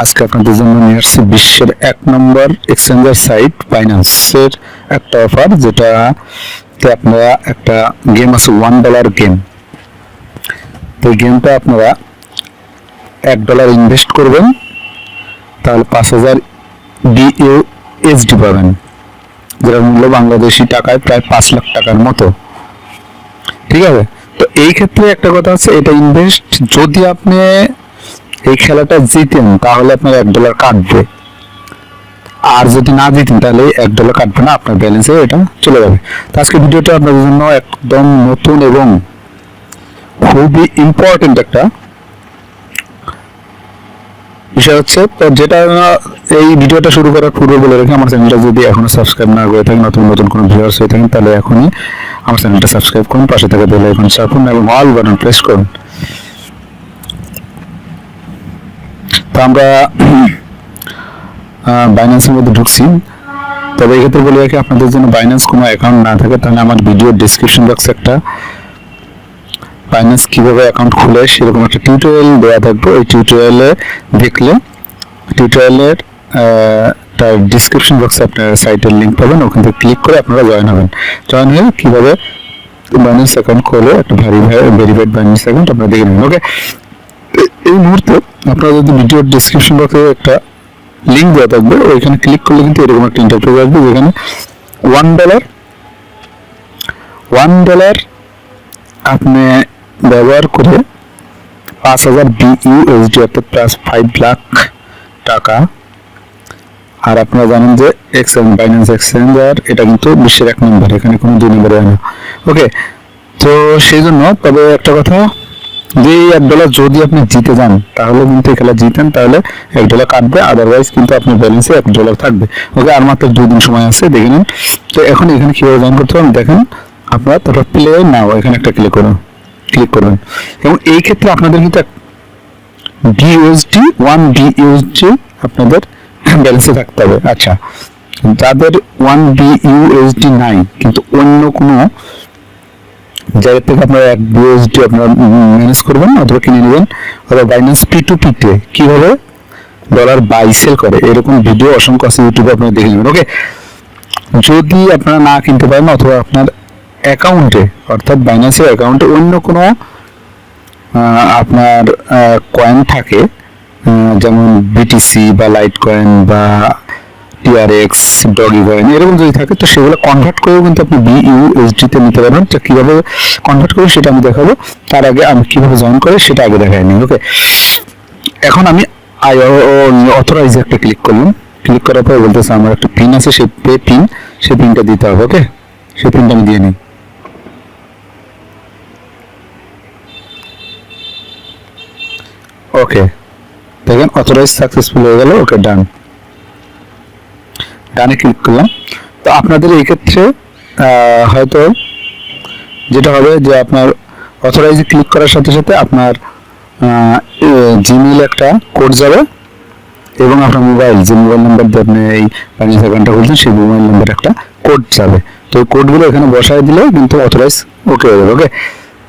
আজকে আপনাদের জন্য নিয়ে আসছি বিশ্বের 1 নম্বর এক্সচেঞ্জার সাইট বাইন্যান্সের একটা অফার, যেটাতে আপনারা একটা গেম আছে $1 গেম। তো এই গেমটা আপনারা $1 ইনভেস্ট করবেন, তাহলে 5000 BUSD পাবেন, যেটার মূল্য বাংলাদেশি টাকায় প্রায় 5 লাখ টাকার মতো। ঠিক আছে, তো এই ক্ষেত্রে একটা কথা আছে, এটা ইনভেস্ট যদি আপনি এই খেলাটা জিতেন তাহলে আপনার $1 কাটবে, আর যদি না জিতেন তাহলে $1 কাটবে না, আপনার ব্যালেন্সে এটা চলে যাবে। তো আজকে ভিডিওটা আপনাদের জন্য একদম নতুন এবং খুবই ইম্পর্টেন্ট একটা বিষয় হচ্ছে। তো যেটা এই ভিডিওটা শুরু করার পূর্বে বলে রেখে, আমার চ্যানেলটা যদি এখনো সাবস্ক্রাইব না করে থাকেন, নতুন নতুন কোনো ভিউয়ার্স হয়ে থাকেন, তাহলে এখনই আমার চ্যানেলটা সাবস্ক্রাইব করুন, পাশে থাকা বেল আইকন চাপুন এবং অল বাটন প্রেস করুন। তো আমরা বাইন্যান্সের মধ্যে ঢুকছি। তবে এই ক্ষেত্রে বলে রাখি, আপনাদের জন্য বাইন্যান্স কোনো অ্যাকাউন্ট না থাকে তাহলে আমার ভিডিওর ডিসক্রিপশন বক্সে একটা বাইন্যান্স কীভাবে অ্যাকাউন্ট খুলে সেরকম একটা টিউটোরিয়াল দেওয়া থাকবে। ওই টিউটোরিয়ালে দেখলে টিউটোরিয়ালের তার ডিসক্রিপশন বক্সে আপনার সাইটের লিঙ্ক পাবেন, ওখান থেকে ক্লিক করে আপনারা জয়েন হবেন। জয়েন হয়ে কীভাবে বাইন্যান্স অ্যাকাউন্ট খোলে, একটা ভেরিফাইড বাইন্যান্স অ্যাকাউন্ট আপনারা দেখে নেবেন। ওকে, এই মুহূর্তে আপনারা যদি ভিডিওর ডিসক্রিপশন বক্সে একটা লিঙ্ক দেওয়া থাকবে, ওইখানে ক্লিক করলে কিন্তু এরকম একটা ইন্টারফেস আসবে, যেখানে $1 আপনি ব্যবহার করে 5000 BUSD অর্থাৎ প্লাস 5 লাখ টাকা। আর আপনারা জানেন যে বাইন্যান্স এক্সচেঞ্জার এটা কিন্তু বিশ্বের 1 নম্বর, এখানে কোনো 2 নম্বরে হয় না। ওকে, তো সেই জন্য তবে একটা কথা, যে $1 যদি আপনি জিতে যান তাহলে কিন্তু খেলা জিতেন তাহলে $1 কাটবে, আদারওয়াইজ কিন্তু আপনার ব্যালেন্সে $1 থাকবে। ওকে, আর মাত্র 2 দিন সময় আছে, দেখে নিন। তো এখন এখানে কিভাবে জয়েন করতে হবে দেখেন। আপনারা তারপর প্লে নাও এখানে একটা ক্লিক করবেন এবং এই ক্ষেত্রে আপনাদের কিন্তু $1 BUSD আপনাদের ব্যালেন্সে থাকতে হবে। আচ্ছা, যাদের $1 BUSD নাই, কিন্তু অন্য কোনো জায়গা থেকে আপনারা $1 আপনারা ম্যানেজ করবেন অথবা কিনে নেবেন, অথবা বাইন্যান্স P2P তে কিভাবে ডলার বাই সেল করে এরকম ভিডিও অসংখ্য আছে ইউটিউবে, আপনারা দেখে নেবেন। ওকে, যদি আপনারা না কিনতে পারেন অথবা আপনার অ্যাকাউন্টে অর্থাৎ বাইন্যান্সের অ্যাকাউন্টে অন্য কোনো আপনার কয়েন থাকে, যেমন BTC বা লাইট কয়েন বা TRX, ডগি কয়েন এরকম যদি থাকে, তো সেগুলো কনভার্ট করেও কিন্তু আপনি BUSD তে নিতে পারবেন। তো কীভাবে কনভার্ট করে সেটা আমি দেখাবো, তার আগে আমি কীভাবে জয়েন করে সেটা আগে দেখাই নিই। ওকে, এখন আমি অথরাইজ একটা ক্লিক করলাম। ক্লিক করার পর বলতেছে আমার একটা পিন আছে, সেই সেই পিনটা দিতে হবে। ওকে, সেই পিনটা আমি দিয়ে নিই। ওকে, দেখেন অথরাইজ সাকসেসফুল হয়ে গেল। ওকে, ডানে ক্লিক করলাম। তো আপনাদের এই ক্ষেত্রে হয়তো যেটা হবে যে আপনার অথরাইজে ক্লিক করার সাথে সাথে আপনার জিমেইলে একটা কোড যাবে এবং আপনার যে মোবাইল নাম্বার দিয়ে আপনি এই বাইন্যান্স অ্যাকাউন্টটা খুলছেন সেই মোবাইল নাম্বার একটা কোড যাবে। তো ওই কোডগুলো এখানে বসায় দিলে কিন্তু অথরাইজ ওকে হয়ে যাবে। ওকে,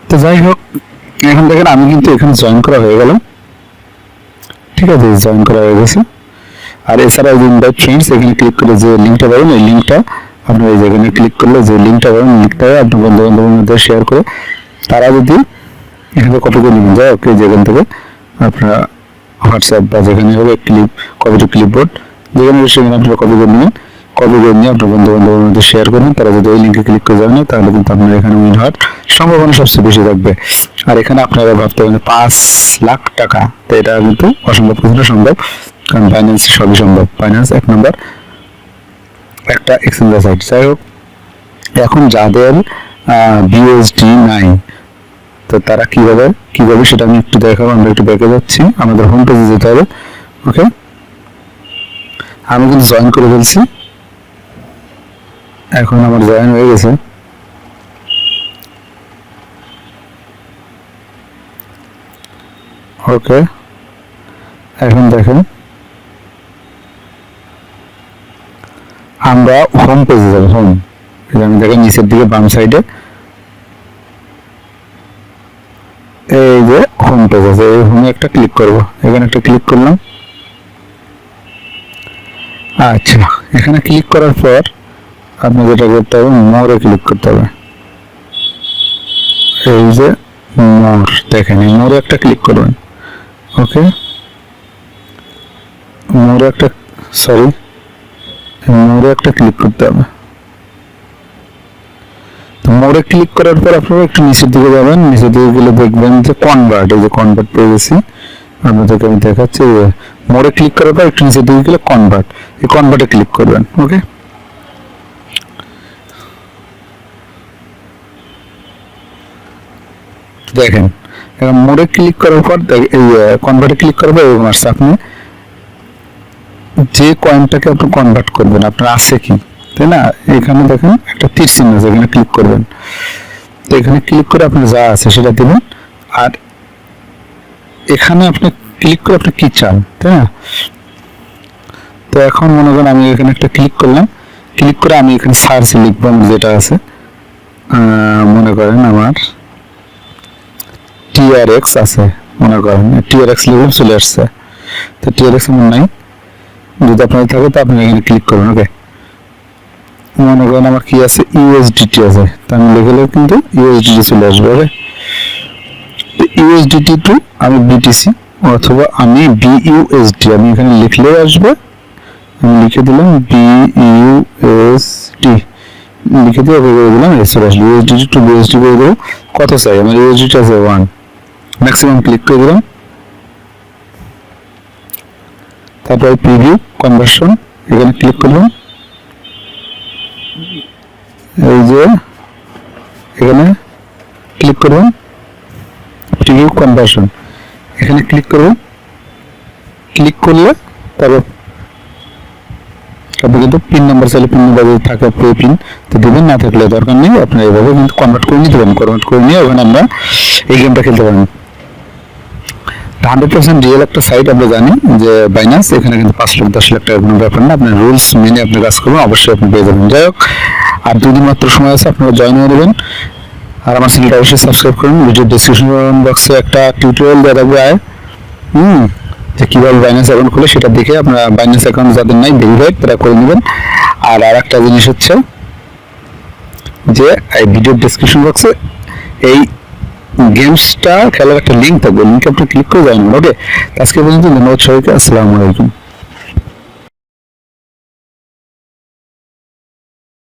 তো যাই হোক, এখন দেখেন আমি কিন্তু এখানে জয়েন করা হয়ে গেলাম। ঠিক আছে, জয়েন করা হয়ে গেছে। আর এছাড়া ইনভাইট ফ্রেন্ডস এখানে ক্লিক করে যে লিঙ্কটা পাবেন, এই লিঙ্কটা আপনার এই যেখানে ক্লিক করলে যে লিঙ্কটা পাবেন, লিঙ্কটা আপনার বন্ধু বান্ধবের মধ্যে শেয়ার করে তারা যদি এখানে কপি করে নেবেন যায়। ওকে, যেখান থেকে আপনারা হোয়াটসঅ্যাপ বা যেখানে হবে কপি টু ক্লিপবোর্ড, যেখানে সেখানে আপনারা কপি করে নেবেন। কপি করে নিয়ে আপনার বন্ধু বান্ধবের মধ্যে শেয়ার করবেন, তারা যদি ওই লিঙ্কে ক্লিক করে যাবেন তাহলে কিন্তু আপনার এখানে উইন হওয়ার সম্ভাবনা সবচেয়ে বেশি থাকবে। আর এখানে আপনারা ভাবতে পারেন 5 লাখ টাকা, তো এটা কিন্তু অসম্ভব কিছুটা সম্ভব, কারণ বাইন্যান্সে সবই সম্ভব। বাইন্যান্স 1 নম্বর একটা এক্সচেঞ্জার সাইট। যাই হোক, এখন যাদের BUSD নাই, তো তারা কিভাবে সেটা আমি একটু দেখাবো। আমরা একটু ব্যাকে যাচ্ছি, আমাদের হোম পেজে যেতে হবে। ওকে, আমি কিন্তু জয়েন করে ফেলছি, এখন আমার জয়েন হয়ে গেছে। ওকে, এখন দেখেন আমরা হোম পেজে যাবো। আমি দেখেন নিচের দিকে বাম সাইডে এই যে হোম পেজ আছে, এই হোমে একটা ক্লিক করব। এখানে একটা ক্লিক করলাম। আচ্ছা, এখানে ক্লিক করার পর আপনি যেটা করতে হবে, মোরে ক্লিক করতে হবে। এই যে মোর, দেখেন এই মোরে একটা ক্লিক করবেন। ওকে, মোরে একটা, সরি, মোরে একটা ক্লিক করতে হবে। তো মোরে ক্লিক করার পর আপনারা একটু নিচের দিকে যাবেন, নিচের দিকে গেলে দেখবেন যে কনভার্ট, এই যে কনভার্ট পেয়ে গেছি, আপনাদেরকে আমি দেখাচ্ছি। মোরে ক্লিক করার পর একটু নিচের দিকে গেলে কনভার্ট, এই কনভার্টে ক্লিক করবেন। ওকে, দেখেন এখন মোড়ে ক্লিক করার পর এই কনভার্টে ক্লিক করার পর এরকম আসছে। আপনি যে কয়েনটাকে আপনি কনভার্ট করবেন আপনার আছে কি, তাই না? এখানে দেখেন একটা তীর চিহ্ন আছে, এখানে ক্লিক করবেন। তো এখানে ক্লিক করে আপনার যা আছে সেটা দিবেন। আর এখানে আপনি ক্লিক করে আপনি কি চান, তাই না? তো এখন মনে করেন আমি এখানে একটা ক্লিক করলাম, ক্লিক করে আমি এখানে সার্চ লিখবো যেটা আছে, মনে করেন আমার টিআরএক্স আছে, মনে করেন টিআরএক্স লিখলে চলে আসছে। তো টিআরএক্স আমার নাই, যদি আপনার থাকে তো আপনি এখানে ক্লিক করবেন। ওকে, মনে করেন আমার কি আছে, ইউএসডিটি আছে, তা আমি লিখলেও কিন্তু ইউএসডিটি চলে আসবে। ওকে, তো ইউএসডিটি টু আমি বিটিসি অথবা আমি বিইউএসডি, আমি এখানে লিখলেও আসবে। আমি লিখে দিলাম বিইউএসডি, লিখে দিয়ে ওকে করে দিলাম, চলে আসলো। ইউএসডিটি টু বিএসডি করে দেবো। কত চাই আমার, ইউএসডিটি আছে 1, ম্যাক্সিমাম ক্লিক করে দিলাম। তারপর প্রিভিউ কনভার্সন, এখানে ক্লিক করলাম। এই যে এখানে ক্লিক করবেন, প্রিভিউ কনভার্সন, এখানে ক্লিক করবেন। ক্লিক করলে তারপর আপনি কিন্তু পিন নাম্বার চাইলে পিন নাম্বার যদি থাকে পে পিন তো দেবেন, না থাকলে দরকার নেই। আপনার এইভাবে কিন্তু কনভার্ট করে নিতে পারেন, কনভার্ট করে নিয়ে ওখানে আমরা এই গেমটা খেলতে পারেন। 100% রিয়েল একটা সাইট, আমরা জানি যে বাইন্যান্স, এখানে কিন্তু 5 লাখ 10 লাখ টাকা কোনো ব্যাপার না। আপনার রুলস মেনে আপনি কাজ করবেন, অবশ্যই আপনি পেয়ে যাবেন। যাই হোক, আর 2 দিন মাত্র সময় আছে, আপনারা জয়েন হয়ে নেবেন। আর আমার চ্যানেলটা অবশ্যই সাবস্ক্রাইব করুন। ভিডিও ডেসক্রিপশন বক্সে একটা টিউটোরিয়াল দেওয়া থাকবে যে কীভাবে বাইন্যান্স অ্যাকাউন্ট খুলে, সেটা দেখে আপনারা বাইন্যান্স অ্যাকাউন্ট যাদের নাই ভেরিফাইড তারা করে নেবেন। আর আরেকটা জিনিস হচ্ছে যে এই ভিডিও ডেসক্রিপশন বক্সে এই গেমসটা খেলার একটা লিঙ্ক থাকবে, লিঙ্কে আপনি ক্লিক করে যাবেন। ওকে, আজকে পর্যন্ত ধন্যবাদ সবাইকে, আসসালামু আলাইকুম।